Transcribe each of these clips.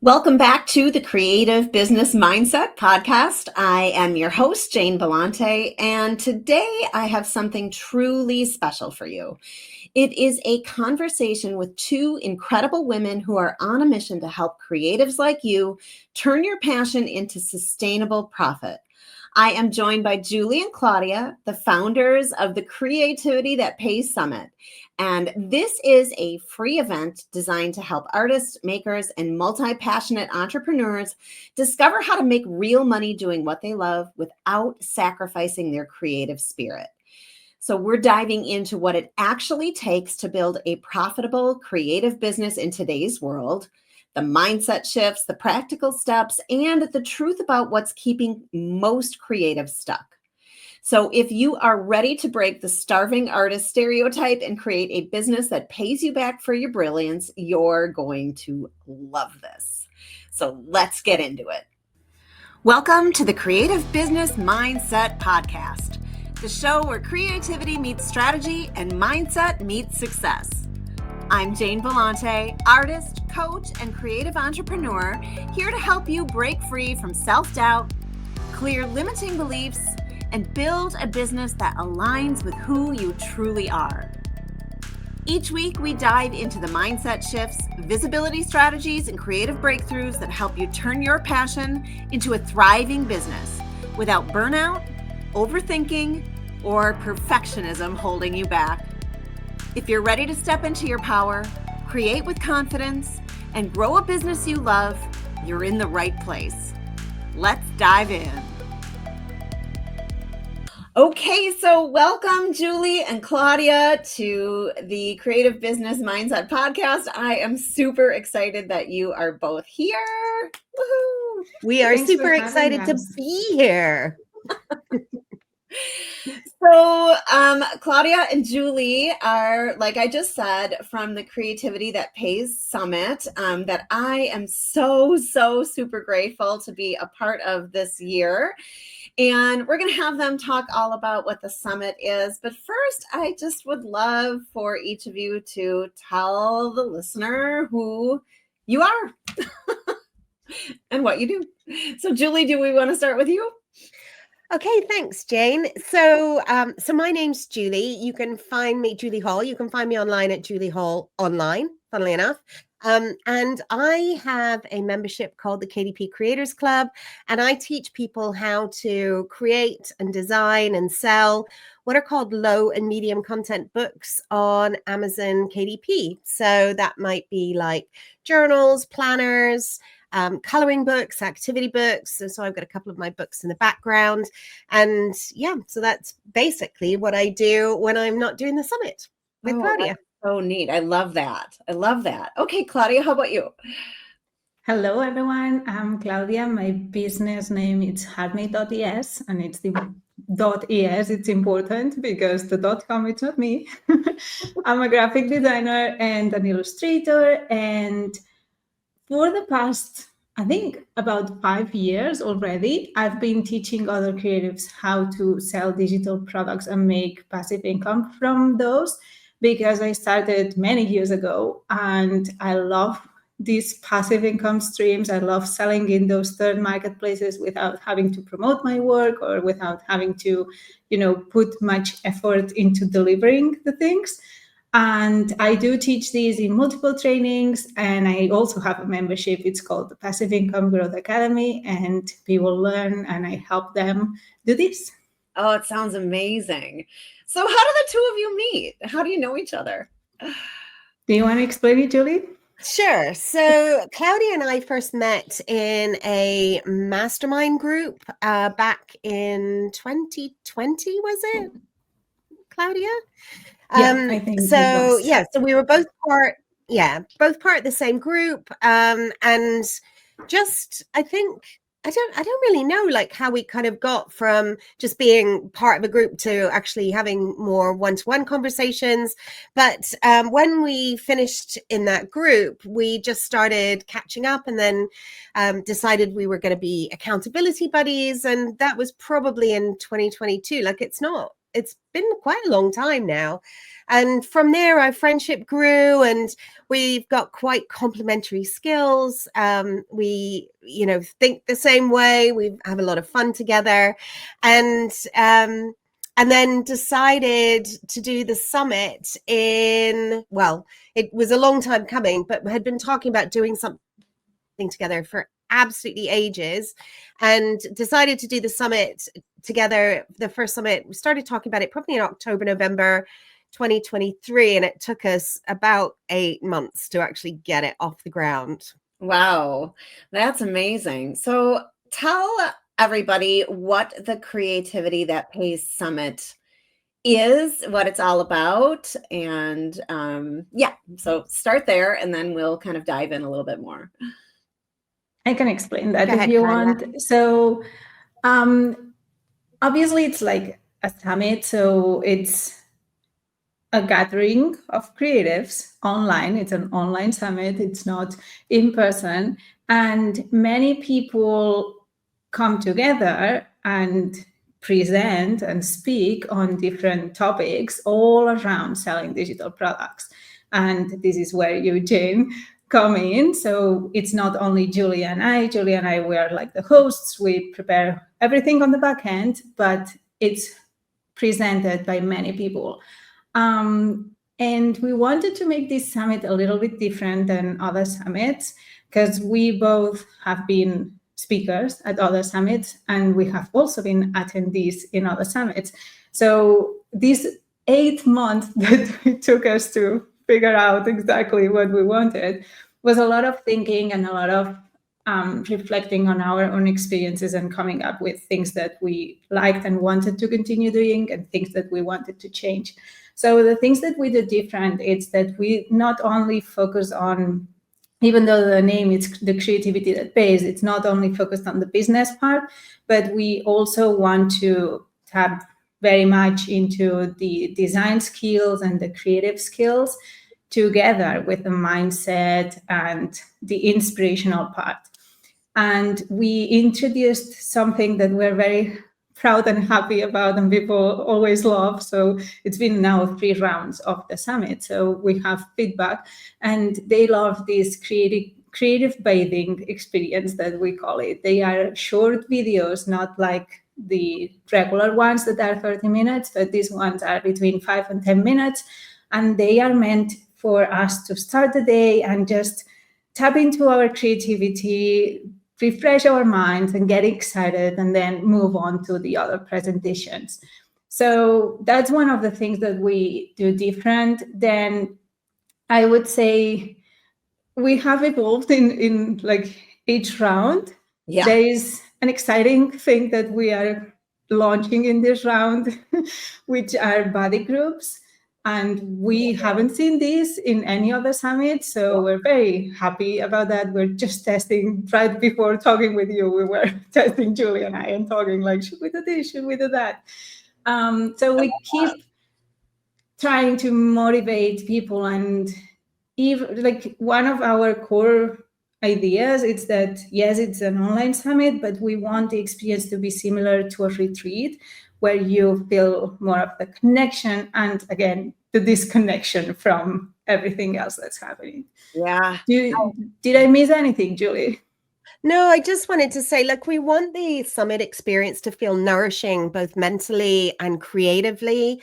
Welcome back to the Creative Business Mindset Podcast. I am your host, Jane Vellante, and today I have something truly special for you. It is a conversation with two incredible women who are on a mission to help creatives like you turn your passion into sustainable profit. I am joined by Julie and Claudia, the founders of the Creativity That Pays Summit. And this is a free event designed to help artists, makers, and multi-passionate entrepreneurs discover how to make real money doing what they love without sacrificing their creative spirit. So we're diving into what it actually takes to build a profitable creative business in today's world, the mindset shifts, the practical steps, and the truth about what's keeping most creatives stuck. So if you are ready to break the starving artist stereotype and create a business that pays you back for your brilliance, you're going to love this. So let's get into it. Welcome to the Creative Business Mindset Podcast, the show where creativity meets strategy and mindset meets success. I'm Jane Vellante, artist, coach, and creative entrepreneur, here to help you break free from self-doubt, clear limiting beliefs, and build a business that aligns with who you truly are. Each week, we dive into the mindset shifts, visibility strategies, and creative breakthroughs that help you turn your passion into a thriving business without burnout, overthinking, or perfectionism holding you back. If you're ready to step into your power, create with confidence, and grow a business you love, you're in the right place. Let's dive in. Okay, so welcome, Julie and Claudia, to the Creative Business Mindset Podcast. I am super excited that you are both here. Woohoo! We are super excited to be here. So Claudia and Julie are, like I just said, from the Creativity That Pays Summit that I am so super grateful to be a part of this year. And we're going to have them talk all about what the summit is. But first, I just would love for each of you to tell the listener who you are and what you do. So Julie, do we want to start with you? Okay, thanks, Jane. So my name's Julie. You can find me, Julie Hall. You can find me online at Julie Hall online, funnily enough. And I have a membership called the KDP Creators Club, and I teach people how to create and design and sell what are called low and medium content books on Amazon KDP. So that might be like journals, planners, coloring books, activity books. And so I've got a couple of my books in the background. And yeah, so that's basically what I do when I'm not doing the summit with Claudia. So neat. I love that. Okay, Claudia, how about you? Hello, everyone. I'm Claudia. My business name is Harmony.es, and it's the .es. It's important because the .com, it's not me. I'm a graphic designer and an illustrator. And for the past, I think, about 5 years already, I've been teaching other creatives how to sell digital products and make passive income from those, because I started many years ago and I love these passive income streams. I love selling in those third marketplaces without having to promote my work or without having to, put much effort into delivering the things. And I do teach these in multiple trainings, and I also have a membership. It's called the Passive Income Growth Academy, and people learn and I help them do this. Oh, it sounds amazing. So how do the two of you meet? How do you know each other? Do you want to explain it, Julie? Sure. So Claudia and I first met in a mastermind group back in 2020, was it, Claudia? Yeah, I think so. Yeah, so we were both part of the same group, and just I think I don't really know like how we kind of got from just being part of a group to actually having more one-to-one conversations. But when we finished in that group, we just started catching up, and then decided we were going to be accountability buddies, and that was probably in 2022. Like it's not it's been quite a long time now. And from there, our friendship grew, and we've got quite complementary skills. We, think the same way. We have a lot of fun together, and then decided to do the summit it was a long time coming, but had been talking about doing something together for absolutely ages, and decided to do the summit together. The first summit, we started talking about it probably in October, November 2023, and it took us about 8 months to actually get it off the ground. Wow, that's amazing. So tell everybody what the Creativity That Pays Summit is, what it's all about. And so start there, and then we'll kind of dive in a little bit more. I can explain that Go if you Claudia. want. So obviously it's like a summit, so it's a gathering of creatives online. It's an online summit. It's not in person. And many people come together and present and speak on different topics all around selling digital products. And this is where you, Jane, come in. So it's not only Julie and I. Julie and I, we are like the hosts. We prepare everything on the back end, but it's presented by many people. And we wanted to make this summit a little bit different than other summits, because we both have been speakers at other summits, and we have also been attendees in other summits. So this 8 months that it took us to figure out exactly what we wanted was a lot of thinking and a lot of reflecting on our own experiences and coming up with things that we liked and wanted to continue doing, and things that we wanted to change. So the things that we do different is that we not only focus on, even though the name is the Creativity That Pays, it's not only focused on the business part, but we also want to tap very much into the design skills and the creative skills together with the mindset and the inspirational part. And we introduced something that we're very proud and happy about, and people always love. So it's been now 3 rounds of the summit. So we have feedback, and they love this creative bathing experience that we call it. They are short videos, not like the regular ones that are 30 minutes, but these ones are between 5 and 10 minutes. And they are meant for us to start the day and just tap into our creativity, refresh our minds and get excited, and then move on to the other presentations. So that's one of the things that we do different. Then I would say we have evolved in like each round. Yeah. There is an exciting thing that we are launching in this round, which are buddy groups. And we haven't seen this in any other summit, so we're very happy about that. We're just testing right before talking with you. We were testing, Julie and I, and talking like, should we do this? Should we do that? So we keep trying to motivate people, and even like one of our core ideas is that, yes, it's an online summit, but we want the experience to be similar to a retreat, where you feel more of the connection and, again, the disconnection from everything else that's happening. Yeah. Did I miss anything, Julie? No, I just wanted to say, look, we want the summit experience to feel nourishing, both mentally and creatively.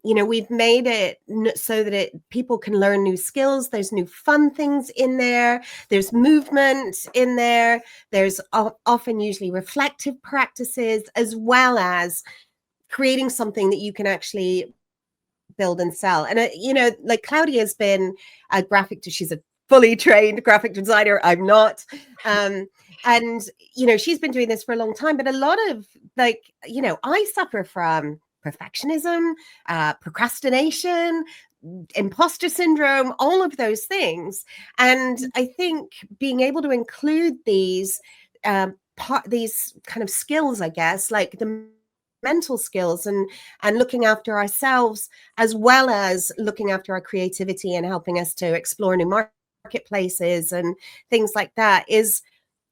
We've made it so that people can learn new skills. There's new fun things in there. There's movement in there. There's often usually reflective practices, as well as creating something that you can actually build and sell. And, like Claudia's been a she's a fully trained graphic designer. I'm not. And, she's been doing this for a long time, but a lot of I suffer from perfectionism, procrastination, imposter syndrome, all of those things. And I think being able to include these kind of skills, I guess, like the mental skills and looking after ourselves, as well as looking after our creativity and helping us to explore new marketplaces and things like that, is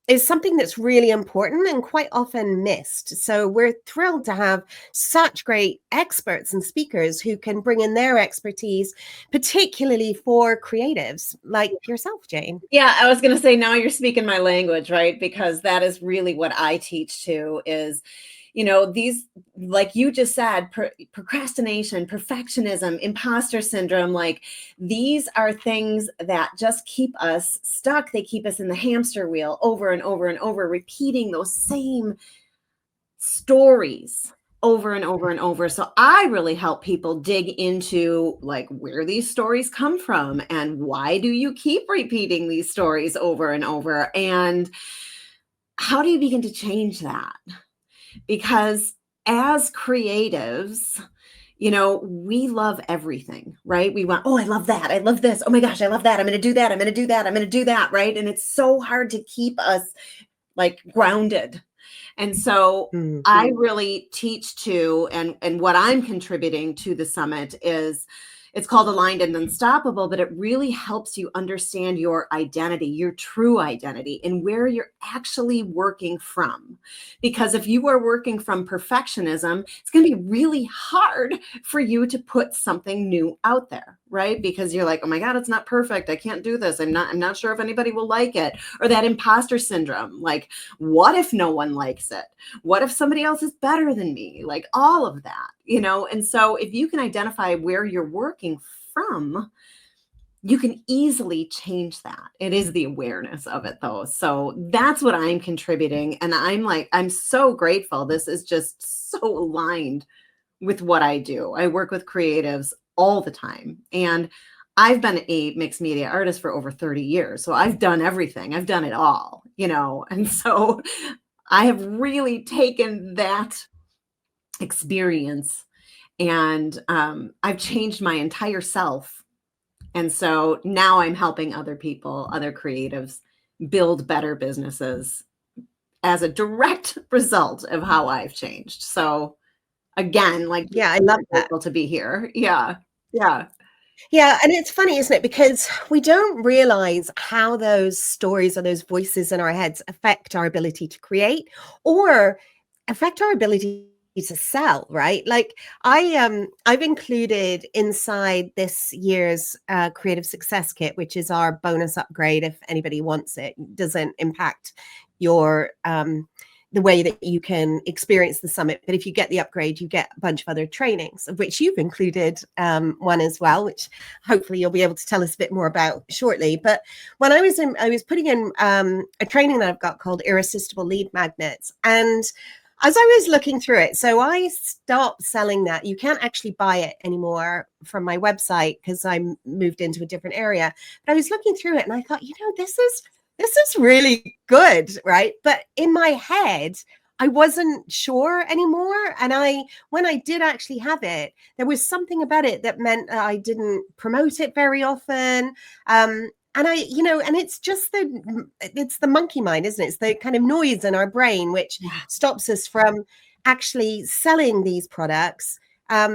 is something that's really important and quite often missed. So we're thrilled to have such great experts and speakers who can bring in their expertise, particularly for creatives like yourself, Jane. Yeah, I was going to say, now you're speaking my language, right? Because that is really what I teach too, is, these, like you just said, procrastination, perfectionism, imposter syndrome, like these are things that just keep us stuck. They keep us in the hamster wheel over and over and over, repeating those same stories over and over and over. So I really help people dig into like where these stories come from and why do you keep repeating these stories over and over, and how do you begin to change that? Because as creatives, we love everything, right? We want, oh, I love that. I love this. Oh my gosh, I love that. I'm going to do that. I'm going to do that. I'm going to do that. Right. And it's so hard to keep us like grounded. And so I really teach to, and what I'm contributing to the summit is, it's called Aligned and Unstoppable, but it really helps you understand your identity, your true identity, and where you're actually working from. Because if you are working from perfectionism, it's going to be really hard for you to put something new out there, right? Because you're like, oh my God, it's not perfect. I can't do this. I'm not sure if anybody will like it. Or that imposter syndrome. Like, what if no one likes it? What if somebody else is better than me? Like all of that, And so if you can identify where you're working from, you can easily change that. It is the awareness of it though. So that's what I'm contributing. And I'm so grateful. This is just so aligned with what I do. I work with creatives all the time. And I've been a mixed media artist for over 30 years. So I've done everything. I've done it all, And so I have really taken that experience and I've changed my entire self. And so now I'm helping other people, other creatives build better businesses as a direct result of how I've changed. So again, like, yeah, I love that. To be here. Yeah. Yeah. Yeah, and it's funny, isn't it? Because we don't realize how those stories or those voices in our heads affect our ability to create or affect our ability to sell, right? Like I've included inside this year's creative success kit, which is our bonus upgrade if anybody wants it. It doesn't impact your the way that you can experience the summit. But if you get the upgrade, you get a bunch of other trainings, of which you've included one as well, which hopefully you'll be able to tell us a bit more about shortly. But when I was putting in a training that I've got called Irresistible Lead Magnets. And as I was looking through it, so I stopped selling that. You can't actually buy it anymore from my website because I moved into a different area. But I was looking through it and I thought, this is really good, right? But in my head, I wasn't sure anymore. And when I did actually have it, there was something about it that meant that I didn't promote it very often. And it's just it's the monkey mind, isn't it? It's the kind of noise in our brain, which stops us from actually selling these products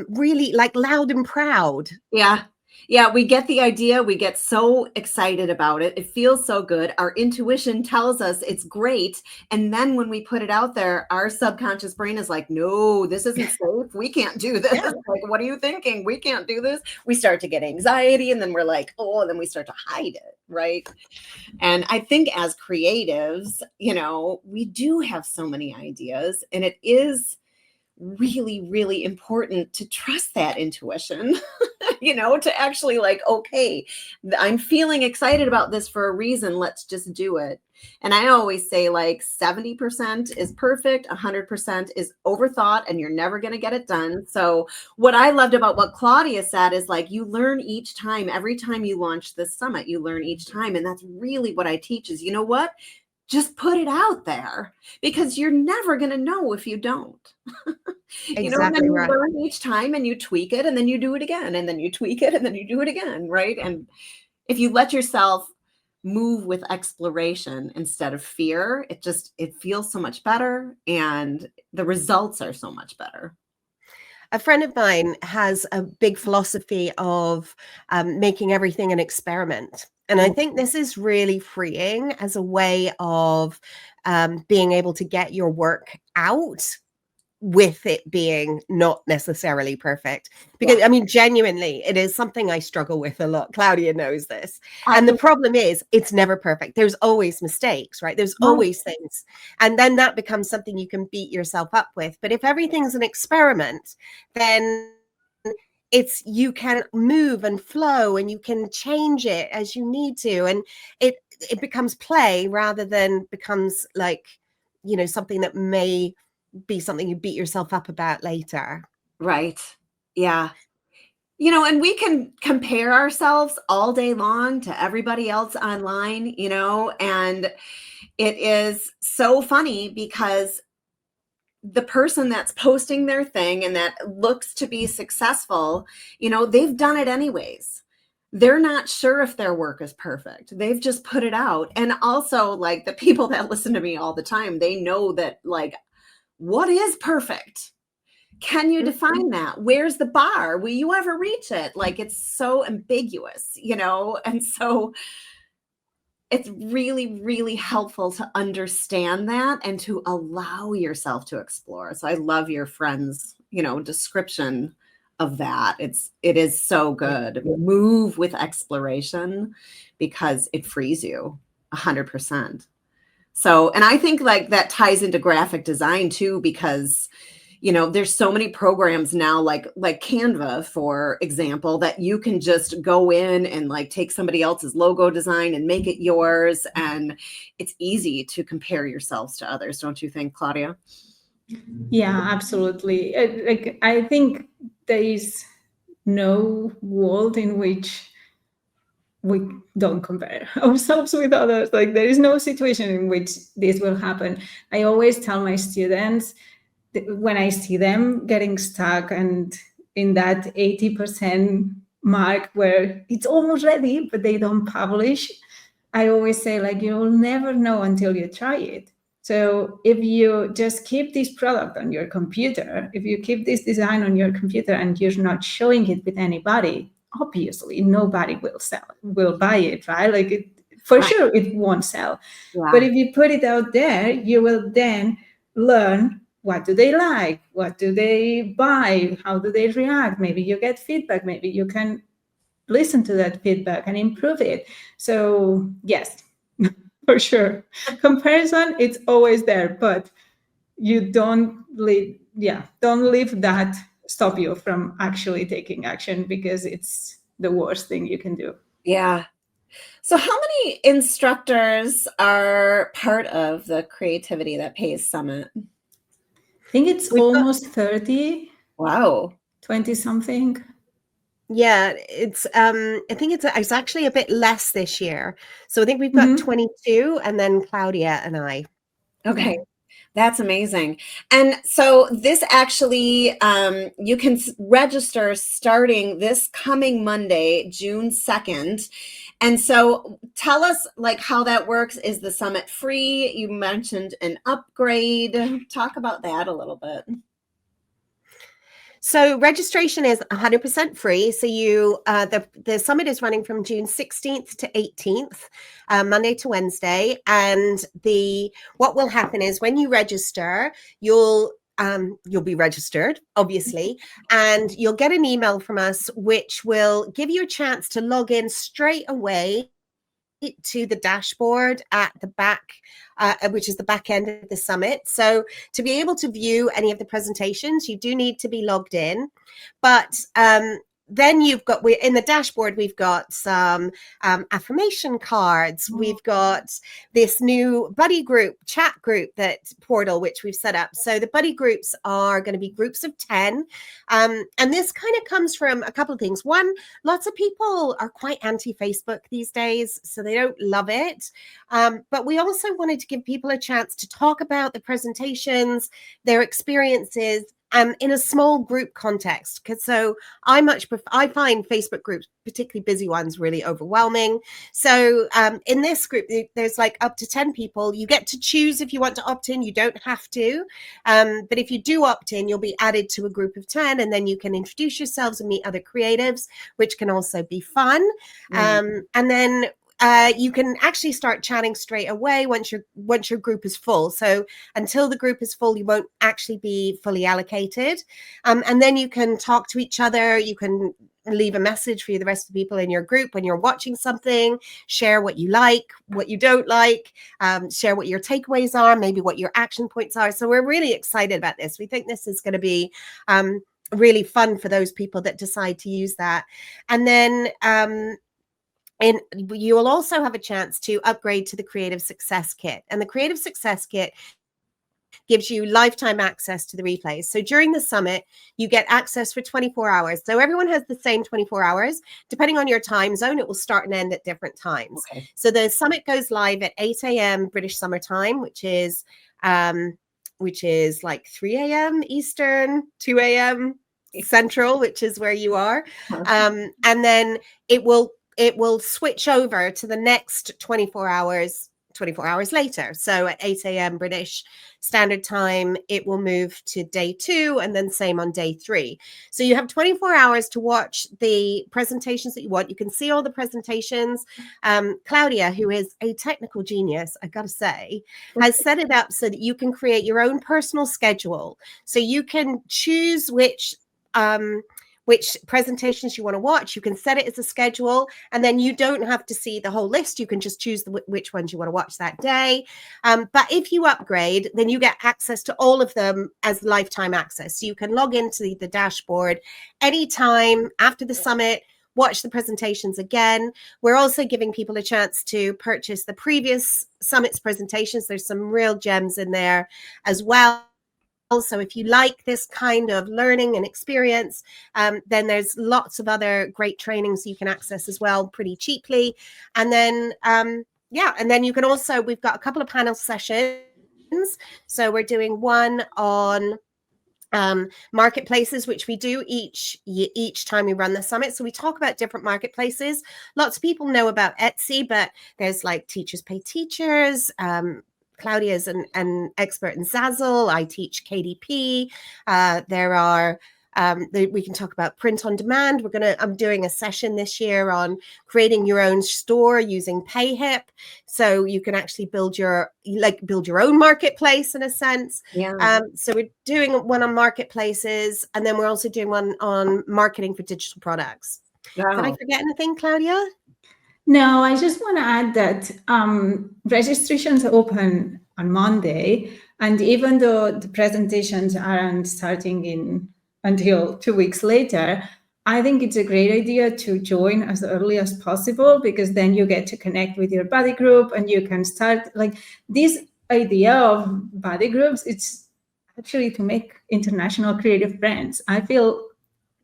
really like loud and proud. Yeah. Yeah, we get the idea. We get so excited about it. It feels so good. Our intuition tells us it's great. And then when we put it out there, our subconscious brain is like, no, this isn't safe. We can't do this. Yeah. Like, what are you thinking? We can't do this. We start to get anxiety and then we're like, oh, and then we start to hide it. Right. And I think as creatives, we do have so many ideas, and it is really, really important to trust that intuition, to actually like, okay, I'm feeling excited about this for a reason. Let's just do it. And I always say like 70% is perfect. 100% is overthought and you're never going to get it done. So what I loved about what Claudia said is like, you learn each time. Every time you launch this summit, you learn each time. And that's really what I teach is, just put it out there, because you're never going to know if you don't. Exactly, and then you right. learn each time and you tweak it and then you do it again and then you tweak it and then you do it again, right? And if you let yourself move with exploration instead of fear, it feels so much better and the results are so much better. A friend of mine has a big philosophy of making everything an experiment. And I think this is really freeing as a way of being able to get your work out with it being not necessarily perfect. Because, I mean, genuinely, it is something I struggle with a lot. Claudia knows this. And the problem is, it's never perfect. There's always mistakes, right? There's always things. And then that becomes something you can beat yourself up with. But if everything's an experiment, then you can move and flow and you can change it as you need to, and it becomes play rather than becomes like, you know, something that may be something you beat yourself up about later. Right. Yeah. You know, and we can compare ourselves all day long to everybody else online, you know, and it is so funny because the person that's posting their thing and that looks to be successful, you know, they've done it anyways. They're not sure if their work is perfect. They've just put it out. And also, like, the people that listen to me all the time, they know that, like, what is perfect? Can you define that? Where's the bar? Will you ever reach it? Like, it's so ambiguous, you know? And so it's really, really helpful to understand that and to allow yourself to explore. So I love your friend's, you know, description of that. It is so good. Move with exploration because it frees you 100%. So, and I think like that ties into graphic design too, because you know, there's so many programs now, like Canva, for example, that you can just go in and like take somebody else's logo design and make it yours. And it's easy to compare yourselves to others. Don't you think, Claudia? Yeah, absolutely. Like, I think there is no world in which we don't compare ourselves with others. Like, there is no situation in which this will happen. I always tell my students, when I see them getting stuck and in that 80% mark where it's almost ready, but they don't publish, I always say, like, you'll never know until you try it. So if you just keep this product on your computer, if you keep this design on your computer and you're not showing it with anybody, obviously nobody will buy it, right? Like, for sure it won't sell. Yeah. But if you put it out there, you will then learn what do they like, what do they buy, how do they react. Maybe you get feedback, maybe you can listen to that feedback and improve it. So yes, for sure, comparison, it's always there, but you don't leave that stop you from actually taking action, because it's the worst thing you can do. Yeah. So how many instructors are part of the Creativity That Pays Summit? I think it's almost 30. Wow. 20 something. Yeah, it's I think it's actually a bit less this year. So I think we've got 22 and then Claudia and I. Okay. That's amazing. And so this actually, you can register starting this coming Monday, June 2nd. And so tell us like how that works. Is the summit free? You mentioned an upgrade. Talk about that a little bit. So registration is 100% free. So the summit is running from June 16th to 18th, Monday to Wednesday. And what will happen is when you register, you'll be registered, obviously, and you'll get an email from us, which will give you a chance to log in straight away to the dashboard at the back, which is the back end of the summit. So to be able to view any of the presentations, you do need to be logged in. But then we're in the dashboard, we've got some affirmation cards. We've got this new buddy group, chat group portal, which we've set up. So the buddy groups are going to be groups of 10. And this kind of comes from a couple of things. One, lots of people are quite anti-Facebook these days, so they don't love it. But we also wanted to give people a chance to talk about the presentations, their experiences, in a small group context. So I find Facebook groups, particularly busy ones, really overwhelming. So in this group, there's like up to 10 people. You get to choose if you want to opt in. You don't have to. But if you do opt in, you'll be added to a group of 10, and then you can introduce yourselves and meet other creatives, which can also be fun. And then you can actually start chatting straight away once your group is full. So until the group is full, you won't actually be fully allocated. And then you can talk to each other. You can leave a message for the rest of the people in your group when you're watching something, share what you like, what you don't like, share what your takeaways are, maybe what your action points are. So we're really excited about this. We think this is going to be really fun for those people that decide to use that. And then and you will also have a chance to upgrade to the Creative Success Kit. And the Creative Success Kit gives you lifetime access to the replays. So during the summit, you get access for 24 hours. So everyone has the same 24 hours. Depending on your time zone, it will start and end at different times. Okay. So the summit goes live at 8 a.m. British Summer Time, which is like 3 a.m. Eastern, 2 a.m. Central, which is where you are. And then it will switch over to the next 24 hours later. So at 8 a.m. British Standard Time, it will move to day 2, and then same on day 3. So you have 24 hours to watch the presentations that you want. You can see all the presentations. Claudia, who is a technical genius, I gotta say, has set it up so that you can create your own personal schedule. So you can choose which presentations you want to watch. You can set it as a schedule, and then you don't have to see the whole list. You can just choose which ones you want to watch that day. But if you upgrade, then you get access to all of them as lifetime access. So you can log into the dashboard anytime after the summit, watch the presentations again. We're also giving people a chance to purchase the previous summit's presentations. There's some real gems in there as well. So if you like this kind of learning and experience, then there's lots of other great trainings you can access as well pretty cheaply. And then, and then you can also, we've got a couple of panel sessions. So we're doing one on marketplaces, which we do each time we run the summit. So we talk about different marketplaces. Lots of people know about Etsy, but there's like Teachers Pay Teachers. Claudia is an expert in Zazzle. I teach KDP. There are we can talk about print on demand. I'm doing a session this year on creating your own store using PayHip, so you can actually build your own marketplace in a sense. Yeah. So we're doing one on marketplaces, and then we're also doing one on marketing for digital products. Wow. Did I forget anything, Claudia? No, I just want to add that registrations open on Monday, and even though the presentations aren't starting until 2 weeks later, I think it's a great idea to join as early as possible, because then you get to connect with your buddy group and you can start like this idea of buddy groups. It's actually to make international creative friends. I feel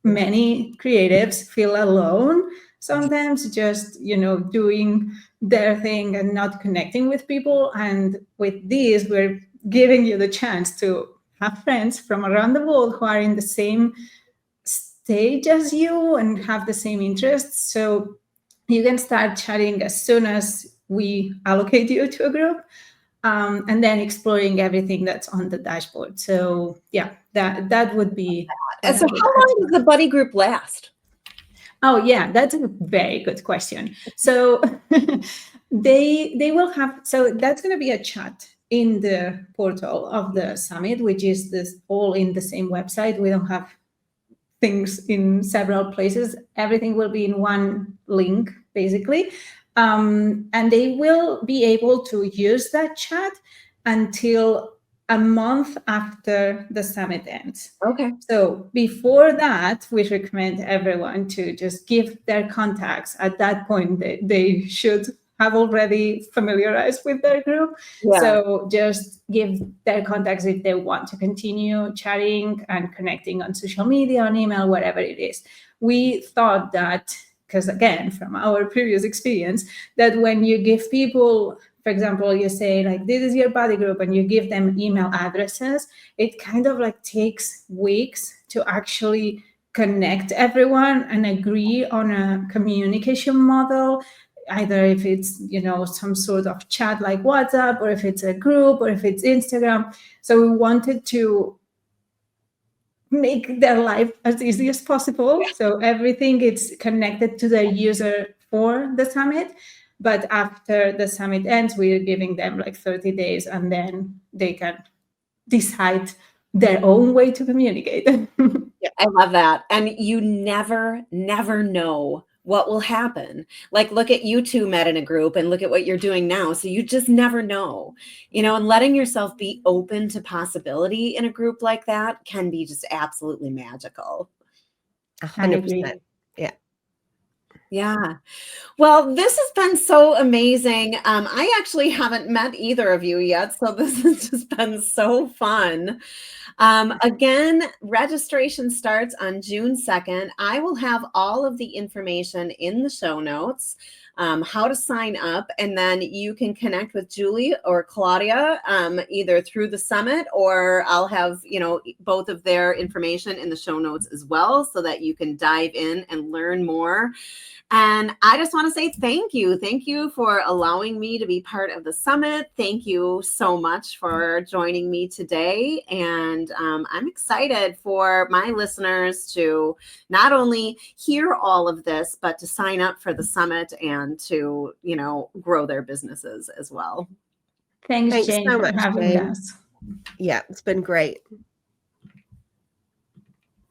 many creatives feel alone sometimes, just doing their thing and not connecting with people. And with this, we're giving you the chance to have friends from around the world who are in the same stage as you and have the same interests. So you can start chatting as soon as we allocate you to a group, and then exploring everything that's on the dashboard. So yeah, that would be. So how long does the buddy group last? Oh yeah, that's a very good question. So they will have, so that's going to be a chat in the portal of the summit, which is all in the same website. We don't have things in several places. Everything will be in one link, basically. And they will be able to use that chat until a month after the summit ends. Okay. So before that, we recommend everyone to just give their contacts. At that point, they should have already familiarized with their group. Yeah. So just give their contacts if they want to continue chatting and connecting on social media, on email, whatever it is. We thought that, because again, from our previous experience, that when you give people, for example, you say like, this is your buddy group, and you give them email addresses, it kind of like takes weeks to actually connect everyone and agree on a communication model, either if it's, some sort of chat like WhatsApp, or if it's a group, or if it's Instagram. So we wanted to make their life as easy as possible. So everything is connected to the user for the summit. But after the summit ends, we're giving them like 30 days, and then they can decide their own way to communicate. Yeah, I love that. And you never know what will happen. Like, look at you two met in a group and look at what you're doing now. So you just never know, and letting yourself be open to possibility in a group like that can be just absolutely magical. 100%. Yeah. Yeah. Well, this has been so amazing. I actually haven't met either of you yet, so this has just been so fun. Again, registration starts on June 2nd. I will have all of the information in the show notes, how to sign up, and then you can connect with Julie or Claudia either through the summit, or I'll have, both of their information in the show notes as well, so that you can dive in and learn more. And I just want to say thank you. Thank you for allowing me to be part of the summit. Thank you so much for joining me today. And I'm excited for my listeners to not only hear all of this, but to sign up for the summit and to, grow their businesses as well. Thanks, Jane, so for much, having Jane. us. Yeah, it's been great.